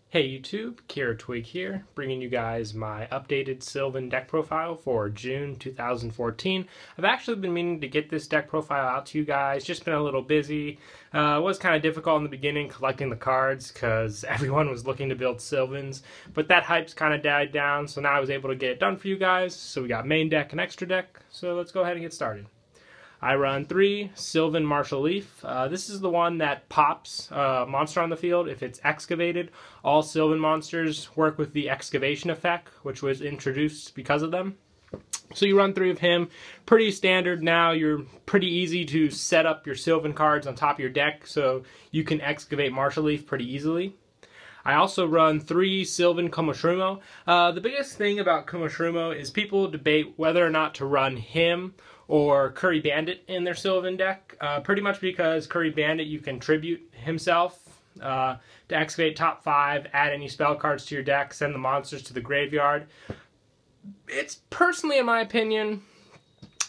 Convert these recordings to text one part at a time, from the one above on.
Hey YouTube, Kira Twig here, bringing you guys my updated Sylvan deck profile for June 2014. I've actually been meaning to get this deck profile out to you guys, just been a little busy. It was kind of difficult in the beginning collecting the cards because everyone was looking to build Sylvans, but that hype's kind of died down, so now I was able to get it done for you guys. So we got main deck and extra deck, so let's go ahead and get started. I run 3 Sylvan Martial Leaf. This is the one that pops a monster on the field if it's excavated. All Sylvan monsters work with the excavation effect, which was introduced because of them. So you run 3 of him. Pretty standard now. You're pretty easy to set up your Sylvan cards on top of your deck so you can excavate Martial Leaf pretty easily. I also run 3 Sylvan Komoshrumo. The biggest thing about Komoshrumo is people debate whether or not to run him or Curry Bandit in their Sylvan deck. Pretty much because Curry Bandit, you can tribute himself to excavate top 5, add any spell cards to your deck, send the monsters to the graveyard. It's personally, in my opinion,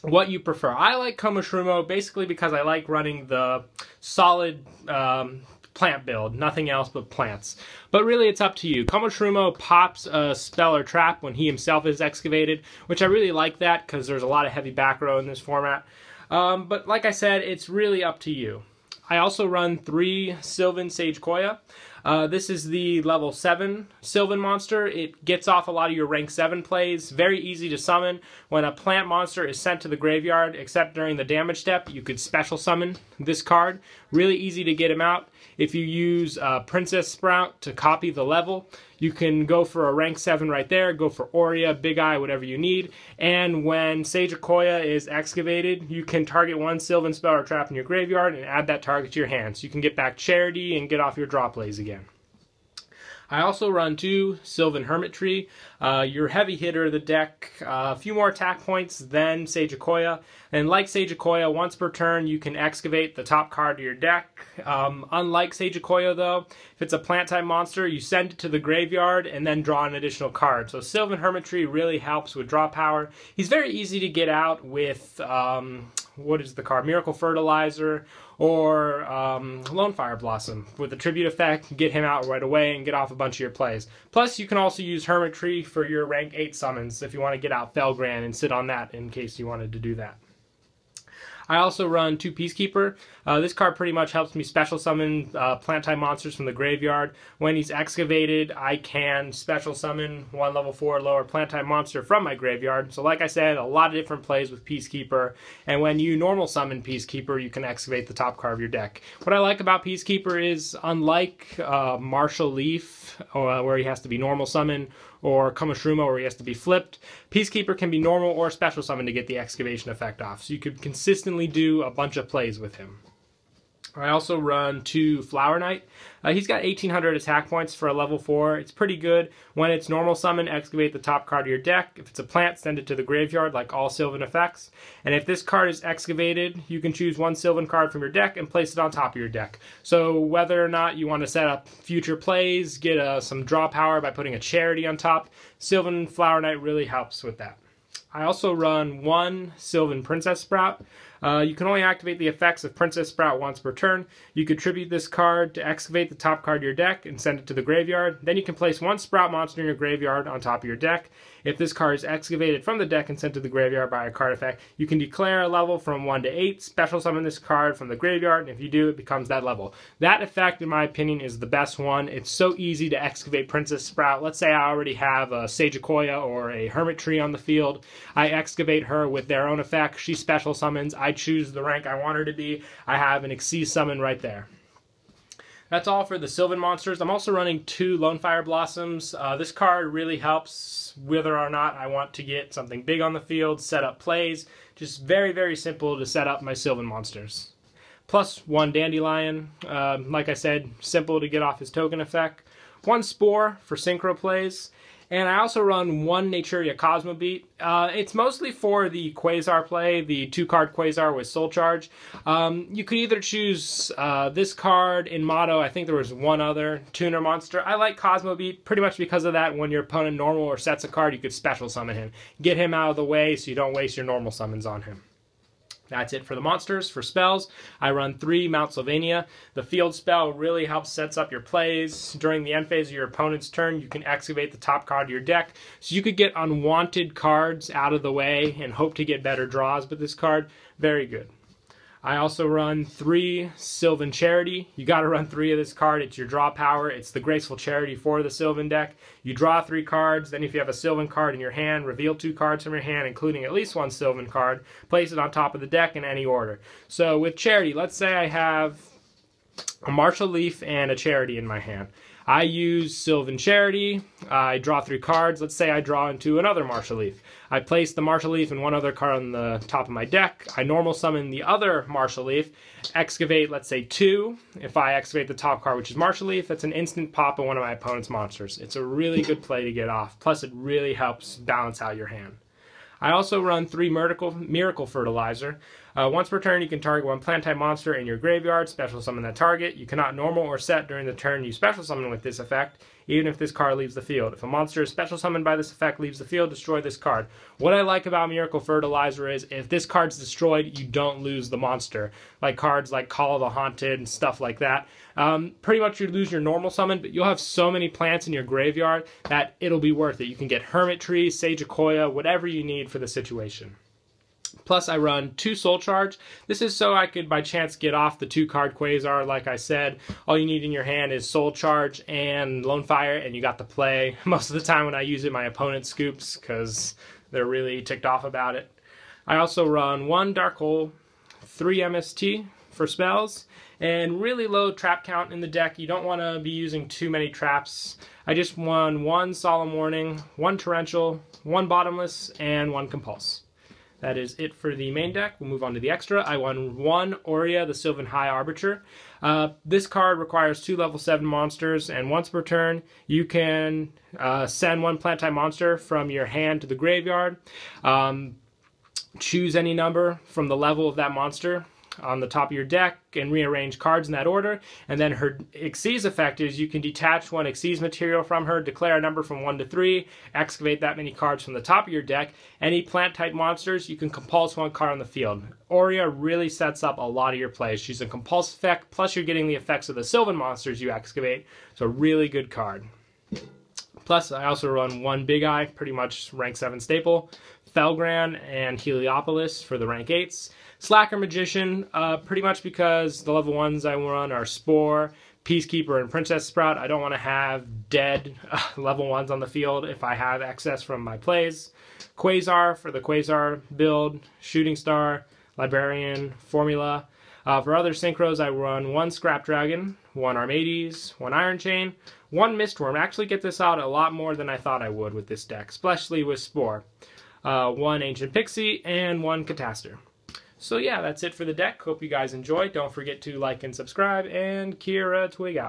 what you prefer. I like Komoshrumo basically because I like running the solid plant build, nothing else but plants. But really it's up to you. Komoshrumo pops a spell or trap when he himself is excavated, which I really like that because there's a lot of heavy back row in this format. But like I said, it's really up to you. I also run 3 Sylvan Sage Koya. This is the level 7 Sylvan monster. It gets off a lot of your rank 7 plays. Very easy to summon. When a plant monster is sent to the graveyard, except during the damage step, you could special summon this card. Really easy to get him out. If you use Princess Sprout to copy the level, you can go for a rank 7 right there, go for Aurea, Big Eye, whatever you need. And when Sage Koya is excavated, you can target 1 Sylvan spell or trap in your graveyard and add that target to your hand. So you can get back Charity and get off your draw plays again. I also run 2 Sylvan Hermitry. Your heavy hitter of the deck, a few more attack points than Sage Koya. And like Sage Koya, once per turn you can excavate the top card of your deck. Unlike Sage Koya though, if it's a plant type monster, you send it to the graveyard and then draw an additional card. So Sylvan Hermitry really helps with draw power. He's very easy to get out with, what is the card? Miracle Fertilizer or Lone Fire Blossom. With the tribute effect, get him out right away and get off a bunch of your plays. Plus, you can also use Hermitry for your rank 8 summons if you want to get out Felgran and sit on that in case you wanted to do that. I also run 2 Peacekeeper. This card pretty much helps me special summon plant type monsters from the graveyard. When he's excavated, I can special summon 1 level 4 lower plant type monster from my graveyard. So like I said, a lot of different plays with Peacekeeper. And when you normal summon Peacekeeper, you can excavate the top card of your deck. What I like about Peacekeeper is, unlike Martial Leaf, where he has to be normal summon, or Komoshrumo where he has to be flipped, Peacekeeper can be normal or special summon to get the excavation effect off. So you could consistently do a bunch of plays with him. I also run 2 Flower Knight. He's got 1800 attack points for a level 4. It's pretty good. When it's normal summon, excavate the top card of your deck. If it's a plant, send it to the graveyard like all Sylvan effects. And if this card is excavated, you can choose 1 Sylvan card from your deck and place it on top of your deck. So whether or not you want to set up future plays, get some draw power by putting a Charity on top, Sylvan Flower Knight really helps with that. I also run 1 Sylvan Princess Sprout. You can only activate the effects of Princess Sprout once per turn. You could tribute this card to excavate the top card of your deck and send it to the graveyard. Then you can place 1 Sprout monster in your graveyard on top of your deck. If this card is excavated from the deck and sent to the graveyard by a card effect, you can declare a level from 1 to 8, special summon this card from the graveyard, and if you do, it becomes that level. That effect, in my opinion, is the best one. It's so easy to excavate Princess Sprout. Let's say I already have a Sage Koya or a Hermitry on the field. I excavate her with their own effect. She special summons. I choose the rank I want her to be. I have an Xyz summon right there. That's all for the Sylvan monsters. I'm also running 2 Lone Fire Blossoms. This card really helps whether or not I want to get something big on the field, set up plays. Just very, very simple to set up my Sylvan monsters. Plus 1 Dandelion. Like I said, simple to get off his token effect. 1 Spore for synchro plays. And I also run 1 Naturia Cosmobeat. It's mostly for the Quasar play, the 2-card Quasar with Soul Charge. You could either choose this card in Motto. I think there was 1 other tuner monster. I like Cosmobeat pretty much because of that. When your opponent normal or sets a card, you could special summon him. Get him out of the way so you don't waste your normal summons on him. That's it for the monsters. For spells, I run 3 Mount Sylvania. The field spell really helps sets up your plays. During the end phase of your opponent's turn, you can excavate the top card of your deck. So you could get unwanted cards out of the way and hope to get better draws with this card. Very good. I also run 3 Sylvan Charity. You got to run 3 of this card. It's your draw power. It's the Graceful Charity for the Sylvan deck. You draw 3 cards, then if you have a Sylvan card in your hand, reveal 2 cards from your hand, including at least 1 Sylvan card. Place it on top of the deck in any order. So with Charity, let's say I have a Martial Leaf and a Charity in my hand. I use Sylvan Charity, I draw 3 cards, let's say I draw into another Martial Leaf. I place the Martial Leaf and 1 other card on the top of my deck, I normal summon the other Martial Leaf, excavate, let's say 2. If I excavate the top card, which is Martial Leaf, that's an instant pop of one of my opponent's monsters. It's a really good play to get off, plus it really helps balance out your hand. I also run 3 Miracle Fertilizer. Once per turn, you can target 1 plant type monster in your graveyard, special summon that target. You cannot normal or set during the turn you special summon with this effect, even if this card leaves the field. If a monster is special summoned by this effect leaves the field, destroy this card. What I like about Miracle Fertilizer is if this card's destroyed, you don't lose the monster. Like cards like Call of the Haunted and stuff like that. Pretty much you lose your normal summon, but you'll have so many plants in your graveyard that it'll be worth it. You can get Hermit Tree, Sage Akoya, whatever you need for the situation. Plus, I run 2 Soul Charge. This is so I could, by chance, get off the 2-card Quasar. Like I said, all you need in your hand is Soul Charge and Lone Fire, and you got the play. Most of the time when I use it, my opponent scoops, because they're really ticked off about it. I also run 1 Dark Hole, 3 MST for spells, and really low trap count in the deck. You don't want to be using too many traps. I just run 1 Solemn Warning, 1 Torrential, 1 Bottomless, and 1 Compulse. That is it for the main deck. We'll move on to the extra. I won 1 Aurea, the Sylvan High Arbiter. This card requires 2 level 7 monsters, and once per turn, you can send 1 plant type monster from your hand to the graveyard. Choose any number from the level of that monster on the top of your deck and rearrange cards in that order. And then her Xyz effect is you can detach 1 Xyz material from her, declare a number from 1 to 3, excavate that many cards from the top of your deck. Any plant type monsters, you can compulse 1 card on the field. Aurea really sets up a lot of your plays. She's a compulse effect, plus you're getting the effects of the Sylvan monsters you excavate. So a really good card. Plus, I also run 1 Big Eye, pretty much rank 7 staple, Felgran and Heliopolis for the rank 8s. Slacker Magician, pretty much because the level 1s I run are Spore, Peacekeeper, and Princess Sprout. I don't want to have dead level 1s on the field if I have excess from my plays. Quasar for the Quasar build, Shooting Star, Librarian, Formula. For other synchros, I run 1 Scrap Dragon, 1 Armades, 1 Iron Chain, 1 Mistworm. I actually get this out a lot more than I thought I would with this deck, especially with Spore. 1 Ancient Pixie, and 1 Cataster. So yeah, that's it for the deck. Hope you guys enjoyed. Don't forget to like and subscribe, and Kira Twig out.